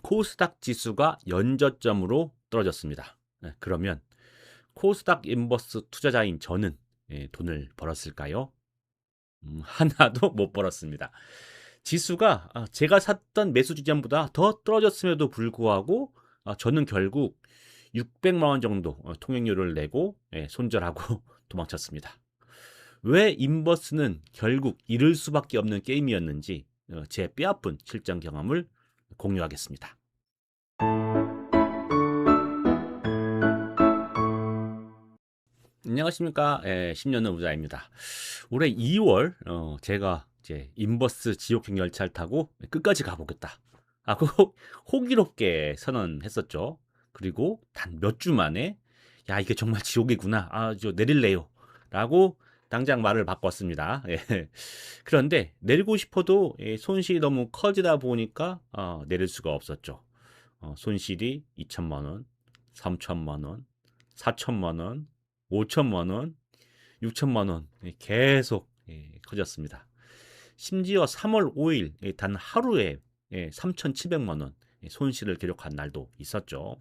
코스닥 지수가 연저점으로 떨어졌습니다. 그러면 코스닥 인버스 투자자인 저는 돈을 벌었을까요? 하나도 못 벌었습니다. 지수가 제가 샀던 매수 지점보다 더 떨어졌음에도 불구하고 저는 결국 600만 원 정도 통행료를 내고 손절하고 도망쳤습니다. 왜 인버스는 결국 잃을 수밖에 없는 게임이었는지 제 뼈아픈 실전 경험을 공유하겠습니다. 안녕하십니까. 10년의 부자입니다. 올해 2월 제가 이제 인버스 지옥행 열차를 타고 끝까지 가보겠다 하고 호기롭게 선언했었죠. 그리고 단 몇 주 만에 야 이게 정말 지옥이구나. 저 내릴래요. 라고 당장 말을 바꿨습니다. 예. 그런데 내리고 싶어도 손실이 너무 커지다 보니까 내릴 수가 없었죠. 손실이 2천만 원, 3천만 원, 4천만 원, 5천만 원, 6천만 원 계속 커졌습니다. 심지어 3월 5일 단 하루에 3,700만 원 손실을 기록한 날도 있었죠.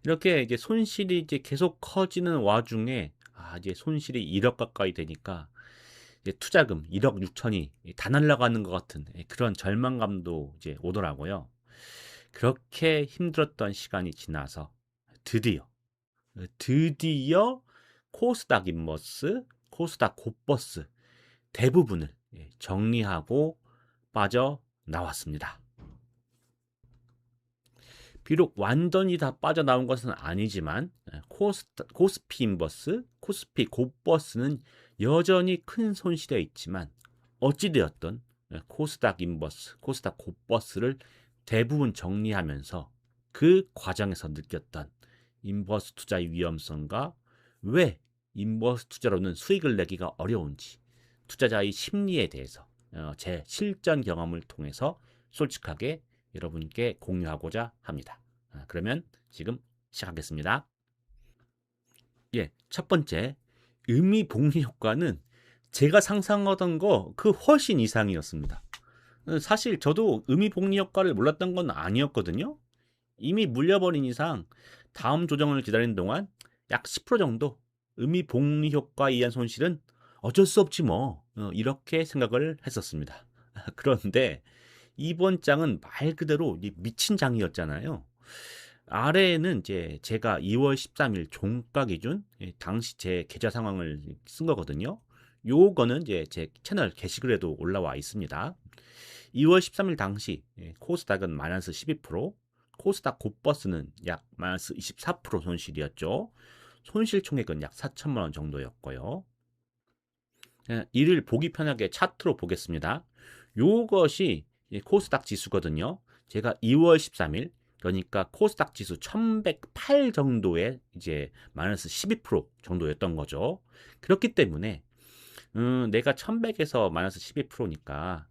이렇게 이제 손실이 이제 계속 커지는 와중에 이제 손실이 1억 가까이 되니까 이제 투자금 1억 6천이 다 날아가는 것 같은 그런 절망감도 이제 오더라고요. 그렇게 힘들었던 시간이 지나서 드디어 코스닥 인버스, 코스닥 곧버스 대부분을 정리하고 빠져나왔습니다. 비록 완전히 다 빠져나온 것은 아니지만 코스피 인버스, 코스피 곧버스는 여전히 큰 손실에 있지만 어찌되었든 코스닥 인버스, 코스닥 곧버스를 대부분 정리하면서 그 과정에서 느꼈던 인버스 투자의 위험성과 왜 인버스 투자로는 수익을 내기가 어려운지 투자자의 심리에 대해서 제 실전 경험을 통해서 솔직하게 여러분께 공유하고자 합니다. 그러면 지금 시작하겠습니다. 첫 번째, 의미 복리 효과는 제가 상상하던 거 그 훨씬 이상이었습니다. 사실 저도 의미 복리 효과를 몰랐던 건 아니었거든요. 이미 물려버린 이상 다음 조정을 기다리는 동안 약 10% 정도 의미 복리 효과에 의한 손실은 어쩔 수 없지 뭐 이렇게 생각을 했었습니다. 그런데 이번 장은 말 그대로 미친 장이었잖아요. 아래에는 이제 제가 2월 13일 종가 기준 당시 제 계좌 상황을 쓴 거거든요. 요거는 이제 제 채널 게시글에도 올라와 있습니다. 2월 13일 당시 코스닥은 마이너스 12%, 코스닥 곧버스는 약 마이너스 24% 손실이었죠. 손실 총액은 약 4천만 원 정도였고요. 이를 보기 편하게 차트로 보겠습니다. 요것이 코스닥 지수거든요. 제가 2월 13일 그러니까 코스닥 지수 1108 정도의 이제 마이너스 12% 정도였던 거죠. 그렇기 때문에 내가 1100에서 마이너스 12%니까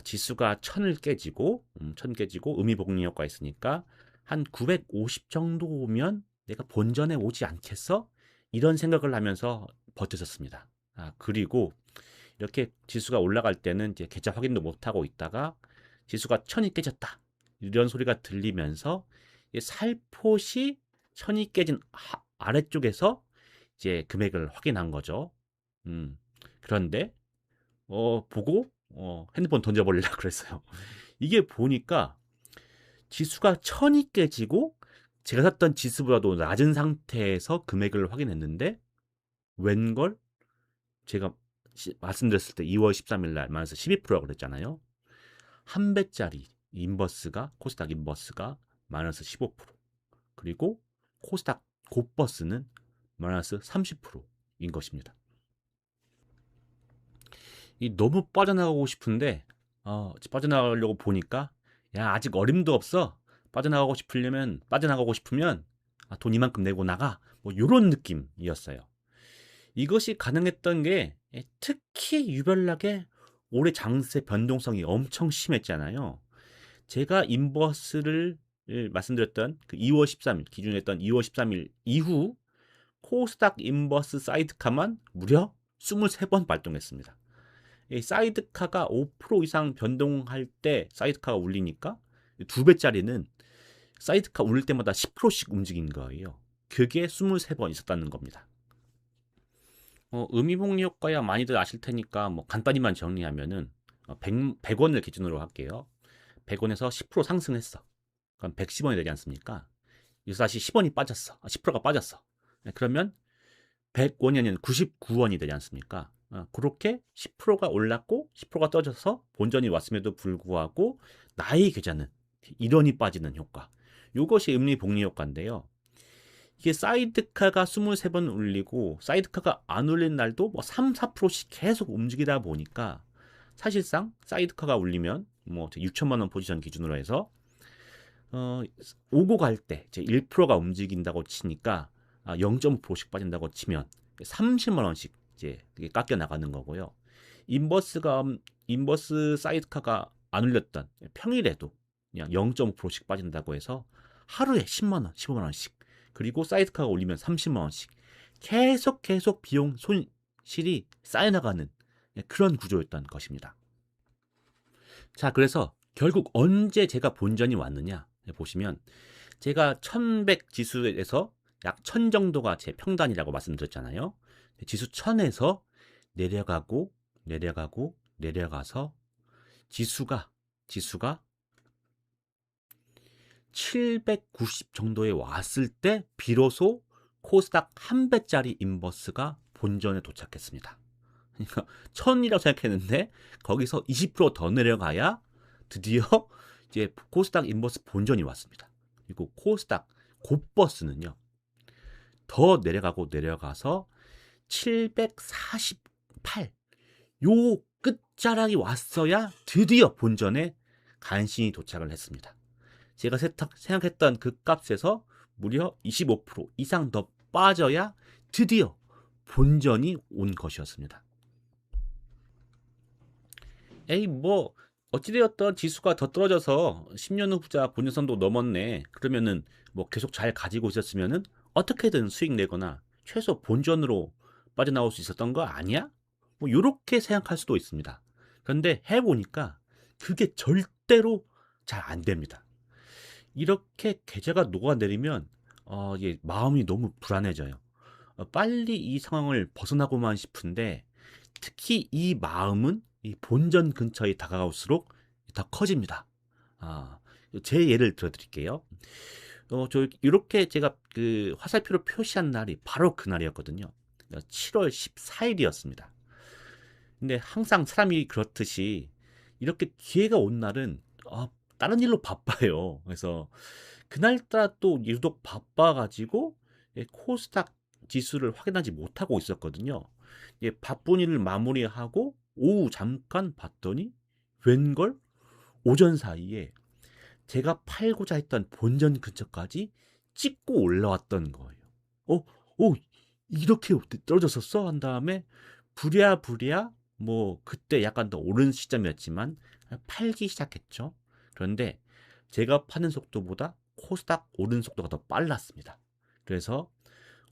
지수가 1000을 깨지고 1000 깨지고 의미복리 효과 있으니까 한 950 정도면 내가 본전에 오지 않겠어? 이런 생각을 하면서 버텼었습니다. 그리고 이렇게 지수가 올라갈 때는 이제 계좌 확인도 못 하고 있다가 지수가 1000이 깨졌다. 이런 소리가 들리면서 살포시 1000이 깨진 아래쪽에서 이제 금액을 확인한 거죠. 그런데 보고 핸드폰 던져버리려고 그랬어요. 이게 보니까 지수가 1000이 깨지고 제가 샀던 지수보다도 낮은 상태에서 금액을 확인했는데 웬걸 제가 말씀드렸을 때 2월 13일 날 마이너스 12%라고 그랬잖아요. 한 배짜리 인버스가 코스닥 인버스가 마이너스 15% 그리고 코스닥 곧버스는 마이너스 30%인 것입니다. 너무 빠져나가고 싶은데 빠져나가려고 보니까 야 아직 어림도 없어. 빠져나가고 싶으면 돈 이만큼 내고 나가. 뭐 이런 느낌이었어요. 이것이 가능했던 게 특히 유별나게 올해 장세 변동성이 엄청 심했잖아요. 제가 인버스를 말씀드렸던 그 2월 13일 기준했던 2월 13일 이후 코스닥 인버스 사이드카만 무려 23번 발동했습니다. 이 사이드카가 5% 이상 변동할 때 사이드카가 울리니까 2배짜리는 사이드카 올릴 때마다 10%씩 움직인 거예요. 그게 23번 있었다는 겁니다. 의미복리 효과야 많이들 아실 테니까 뭐 간단히만 정리하면은 100원을 기준으로 할게요. 100원에서 10% 상승했어. 그럼 110원이 되지 않습니까? 여기서 다시 10원이 빠졌어. 10%가 빠졌어. 그러면 100원이 아니라 99원이 되지 않습니까? 그렇게 10%가 올랐고 10%가 떨어져서 본전이 왔음에도 불구하고 나의 계좌는 1원이 빠지는 효과. 이것이 의미복리 효과인데요. 이게 사이드카가 23번 울리고 사이드카가 안 울린 날도 뭐 3, 4%씩 계속 움직이다 보니까 사실상 사이드카가 울리면 뭐 6천만 원 포지션 기준으로 해서 오고 갈 때 이제 1%가 움직인다고 치니까 0.5%씩 빠진다고 치면 30만 원씩 이제 깎여 나가는 거고요. 인버스 사이드카가 안 울렸던 평일에도 그냥 0.5%씩 빠진다고 해서 하루에 10만 원, 15만 원씩 그리고 사이드카가 올리면 30만 원씩 계속 비용 손실이 쌓여나가는 그런 구조였던 것입니다. 자, 그래서 결국 언제 제가 본전이 왔느냐 보시면 제가 1100 지수에서 약 1000 정도가 제 평단이라고 말씀드렸잖아요. 지수 1000에서 내려가서 지수가 790 정도에 왔을 때 비로소 코스닥 한 배짜리 인버스가 본전에 도착했습니다. 그러니까 1000이라고 생각했는데 거기서 20% 더 내려가야 드디어 이제 코스닥 인버스 본전이 왔습니다. 그리고 코스닥 곧버스는요. 더 내려가서 748 요 끝자락이 왔어야 드디어 본전에 간신히 도착을 했습니다. 제가 생각했던 그 값에서 무려 25% 이상 더 빠져야 드디어 본전이 온 것이었습니다. 뭐 어찌되었던 지수가 더 떨어져서 10년 후자 본전선도 넘었네. 그러면은 뭐 계속 잘 가지고 있었으면은 어떻게든 수익 내거나 최소 본전으로 빠져나올 수 있었던 거 아니야? 뭐 이렇게 생각할 수도 있습니다. 그런데 해보니까 그게 절대로 잘 안 됩니다. 이렇게 계좌가 녹아내리면 이게 마음이 너무 불안해져요. 빨리 이 상황을 벗어나고만 싶은데 특히 이 마음은 이 본전 근처에 다가올수록 더 커집니다. 제 예를 들어드릴게요. 이렇게 제가 그 화살표로 표시한 날이 바로 그 날이었거든요. 7월 14일이었습니다. 근데 항상 사람이 그렇듯이 이렇게 기회가 온 날은 다른 일로 바빠요. 그래서 그날따라 또 유독 바빠가지고 코스닥 지수를 확인하지 못하고 있었거든요. 바쁜 일을 마무리하고 오후 잠깐 봤더니 웬걸 오전 사이에 제가 팔고자 했던 본전 근처까지 찍고 올라왔던 거예요. 이렇게 떨어졌었어? 한 다음에 부랴부랴 뭐 그때 약간 더 오른 시점이었지만 팔기 시작했죠. 그런데 제가 파는 속도보다 코스닥 오른 속도가 더 빨랐습니다. 그래서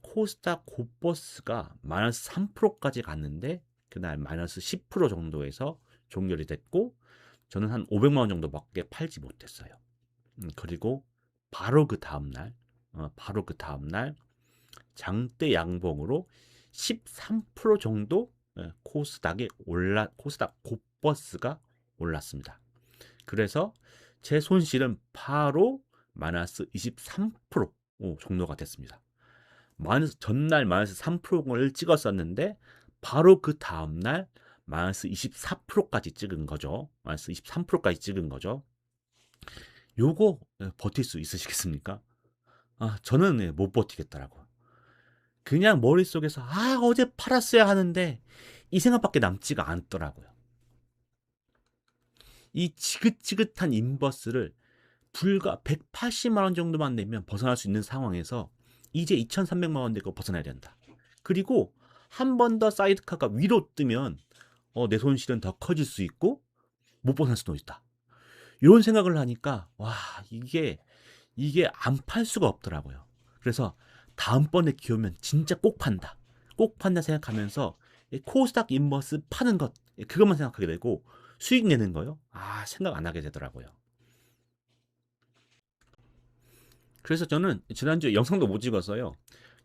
코스닥 곧버스가 마이너스 3%까지 갔는데 그날 마이너스 10% 정도에서 종결이 됐고 저는 한 500만 원 정도밖에 팔지 못했어요. 그리고 바로 그 다음날 장대 양봉으로 13% 정도 코스닥 곧버스가 올랐습니다. 그래서 제 손실은 바로 마이너스 23% 정도가 됐습니다. 전날 마이너스 3%를 찍었었는데 바로 그 다음날 마이너스 24%까지 찍은 거죠. 마이너스 23%까지 찍은 거죠. 요거 버틸 수 있으시겠습니까? 저는 못 버티겠더라고요. 그냥 머릿속에서 어제 팔았어야 하는데 이 생각밖에 남지가 않더라고요. 이 지긋지긋한 인버스를 불과 180만 원 정도만 내면 벗어날 수 있는 상황에서 이제 2,300만 원 내고 벗어나야 된다. 그리고 한 번 더 사이드카가 위로 뜨면 내 손실은 더 커질 수 있고 못 벗어날 수도 있다. 이런 생각을 하니까 이게 안 팔 수가 없더라고요. 그래서 다음번에 기회면 진짜 꼭 판다 생각하면서 코스닥 인버스 파는 것 그것만 생각하게 되고 수익 내는 거요? 생각 안 하게 되더라고요. 그래서 저는 지난주에 영상도 못 찍었어요.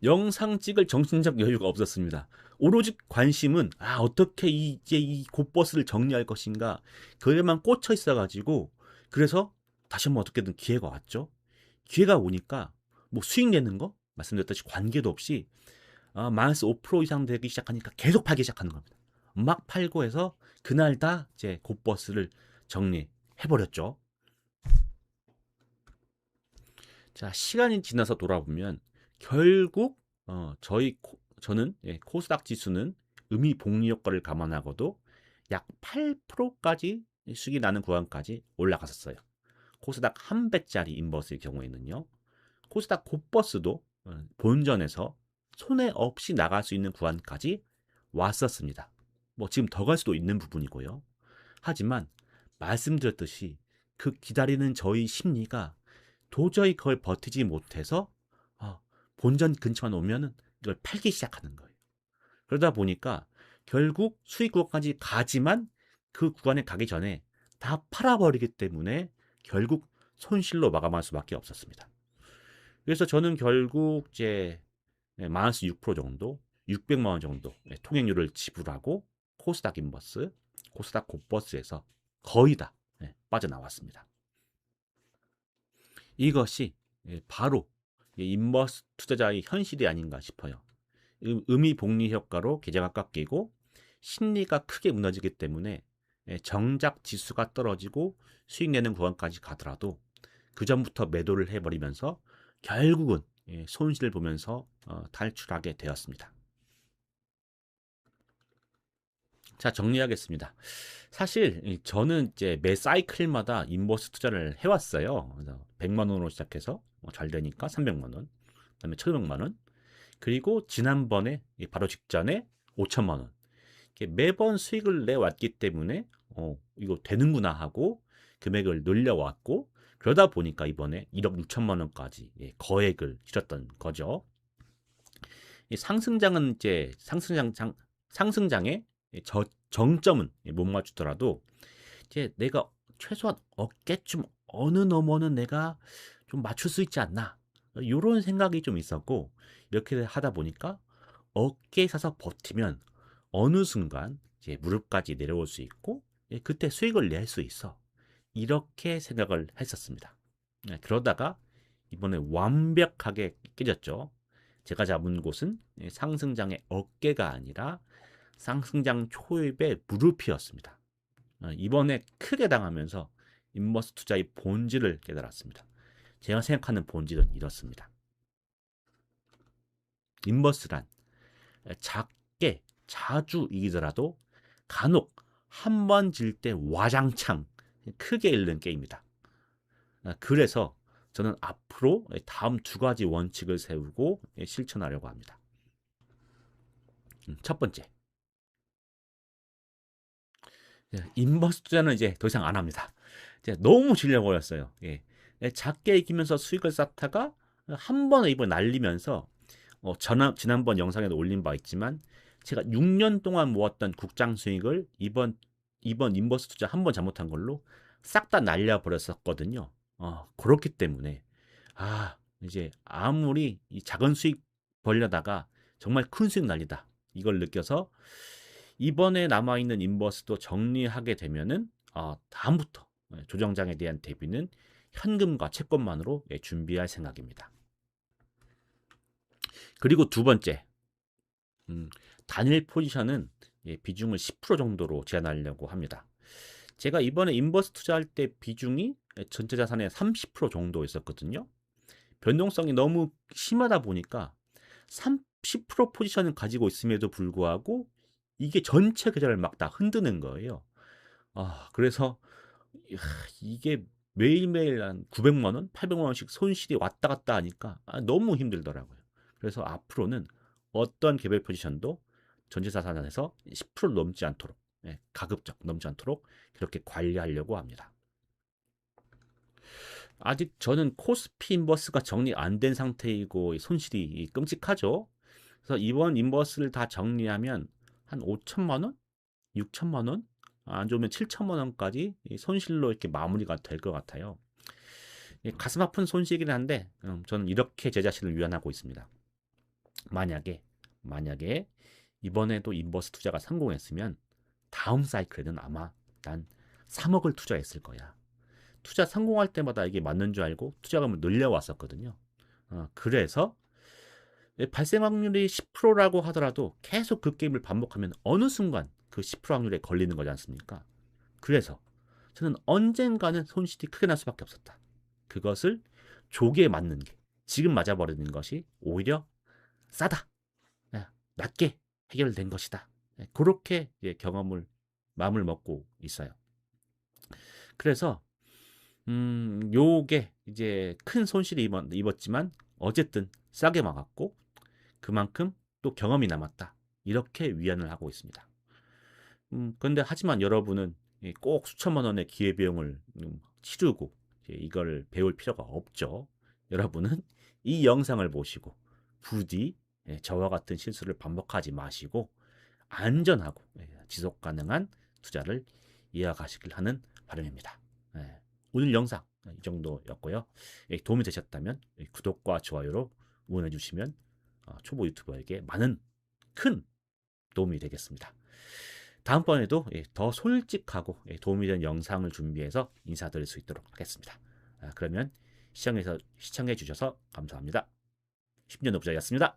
영상 찍을 정신적 여유가 없었습니다. 오로지 관심은 어떻게 이제 이 곧버스를 정리할 것인가 그에만 꽂혀 있어가지고 그래서 다시 한번 어떻게든 기회가 왔죠. 기회가 오니까 뭐 수익 내는 거 말씀드렸듯이 관계도 없이 마이너스 5% 이상 되기 시작하니까 계속 팔기 시작하는 겁니다. 막 팔고 해서 그날 다 이제 곧버스를 정리해버렸죠. 자, 시간이 지나서 돌아보면 결국 저는 코스닥 지수는 의미 복리 효과를 감안하고도 약 8%까지 수익이 나는 구간까지 올라갔었어요. 코스닥 한 배짜리 인버스의 경우에는요. 코스닥 곧버스도 본전에서 손해 없이 나갈 수 있는 구간까지 왔었습니다. 뭐 지금 더 갈 수도 있는 부분이고요. 하지만 말씀드렸듯이 그 기다리는 저희 심리가 도저히 그걸 버티지 못해서 본전 근처만 오면은 이걸 팔기 시작하는 거예요. 그러다 보니까 결국 수익 구간까지 가지만 그 구간에 가기 전에 다 팔아버리기 때문에 결국 손실로 마감할 수밖에 없었습니다. 그래서 저는 결국 이제 마이너스 6% 정도, 600만 원 정도 통행료를 지불하고 코스닥 인버스, 코스닥 곧버스에서 거의 다 빠져나왔습니다. 이것이 바로 인버스 투자자의 현실이 아닌가 싶어요. 의미 복리 효과로 계좌가 깎이고 심리가 크게 무너지기 때문에 정작 지수가 떨어지고 수익 내는 구간까지 가더라도 그 전부터 매도를 해버리면서 결국은 손실을 보면서 탈출하게 되었습니다. 자, 정리하겠습니다. 사실 저는 이제 매 사이클마다 인버스 투자를 해왔어요. 그래서 100만 원으로 시작해서 잘 되니까 300만 원, 그다음에 1,500만 원, 그리고 지난번에 바로 직전에 5천만 원. 매번 수익을 내왔기 때문에 이거 되는구나 하고 금액을 늘려왔고 그러다 보니까 이번에 1억 6천만 원까지 거액을 치렀던 거죠. 상승장은 이제 상승장의 정점은 못 맞추더라도 이제 내가 최소한 어깨쯤 어느 넘어는 내가 좀 맞출 수 있지 않나 이런 생각이 좀 있었고 이렇게 하다 보니까 어깨에 서서 버티면 어느 순간 이제 무릎까지 내려올 수 있고 그때 수익을 낼 수 있어 이렇게 생각을 했었습니다. 그러다가 이번에 완벽하게 깨졌죠. 제가 잡은 곳은 상승장의 어깨가 아니라 상승장 초입의 무릎이었습니다. 이번에 크게 당하면서 인버스 투자의 본질을 깨달았습니다. 제가 생각하는 본질은 이렇습니다. 인버스란 작게 자주 이기더라도 간혹 한 번 질 때 와장창 크게 잃는 게임이다. 그래서 저는 앞으로 다음 두 가지 원칙을 세우고 실천하려고 합니다. 첫 번째, 인버스 투자는 이제 더 이상 안 합니다. 이제 너무 질려버렸어요. 작게 이기면서 수익을 쌓다가 한 번에 이번 날리면서 지난번 영상에도 올린 바 있지만 제가 6년 동안 모았던 국장 수익을 이번 인버스 투자 한 번 잘못한 걸로 싹 다 날려버렸었거든요. 그렇기 때문에 이제 아무리 이 작은 수익 벌려다가 정말 큰 수익 날리다 이걸 느껴서 이번에 남아있는 인버스도 정리하게 되면은 다음부터 조정장에 대한 대비는 현금과 채권만으로 준비할 생각입니다. 그리고 두 번째, 단일 포지션은 비중을 10% 정도로 제한하려고 합니다. 제가 이번에 인버스 투자할 때 비중이 전체 자산의 30% 정도 있었거든요. 변동성이 너무 심하다 보니까 30% 포지션을 가지고 있음에도 불구하고 이게 전체 계좌를 막 다 흔드는 거예요. 그래서 이게 매일매일 한 900만 원, 800만 원씩 손실이 왔다 갔다 하니까 너무 힘들더라고요. 그래서 앞으로는 어떤 개별 포지션도 전체 자산에서 10% 넘지 않도록 가급적 넘지 않도록 그렇게 관리하려고 합니다. 아직 저는 코스피 인버스가 정리 안 된 상태이고 손실이 끔찍하죠. 그래서 이번 인버스를 다 정리하면 한 5천만 원, 6천만 원, 안 좋으면 7천만 원까지 손실로 이렇게 마무리가 될 것 같아요. 가슴 아픈 손실이긴 한데 저는 이렇게 제 자신을 위안하고 있습니다. 만약에 이번에도 인버스 투자가 성공했으면 다음 사이클에는 아마 난 3억을 투자했을 거야. 투자 성공할 때마다 이게 맞는 줄 알고 투자금을 늘려왔었거든요. 그래서 발생 확률이 10%라고 하더라도 계속 그 게임을 반복하면 어느 순간 그 10% 확률에 걸리는 거지 않습니까? 그래서 저는 언젠가는 손실이 크게 날 수밖에 없었다. 그것을 조기에 맞는 게, 지금 맞아버리는 것이 오히려 싸다. 낮게 해결된 것이다. 그렇게 마음을 먹고 있어요. 그래서 요게 이제 큰 손실이 입었지만 어쨌든 싸게 막았고 그만큼 또 경험이 남았다. 이렇게 위안을 하고 있습니다. 그런데 하지만 여러분은 꼭 수천만 원의 기회비용을 치르고 이걸 배울 필요가 없죠. 여러분은 이 영상을 보시고 부디 저와 같은 실수를 반복하지 마시고 안전하고 지속 가능한 투자를 이어가시길 하는 바람입니다. 오늘 영상 이 정도였고요. 도움이 되셨다면 구독과 좋아요로 응원해 주시면 초보 유튜버에게 많은 큰 도움이 되겠습니다. 다음번에도 더 솔직하고 도움이 되는 영상을 준비해서 인사드릴 수 있도록 하겠습니다. 그러면 시청해 주셔서 감사합니다. 10년 후부자였습니다.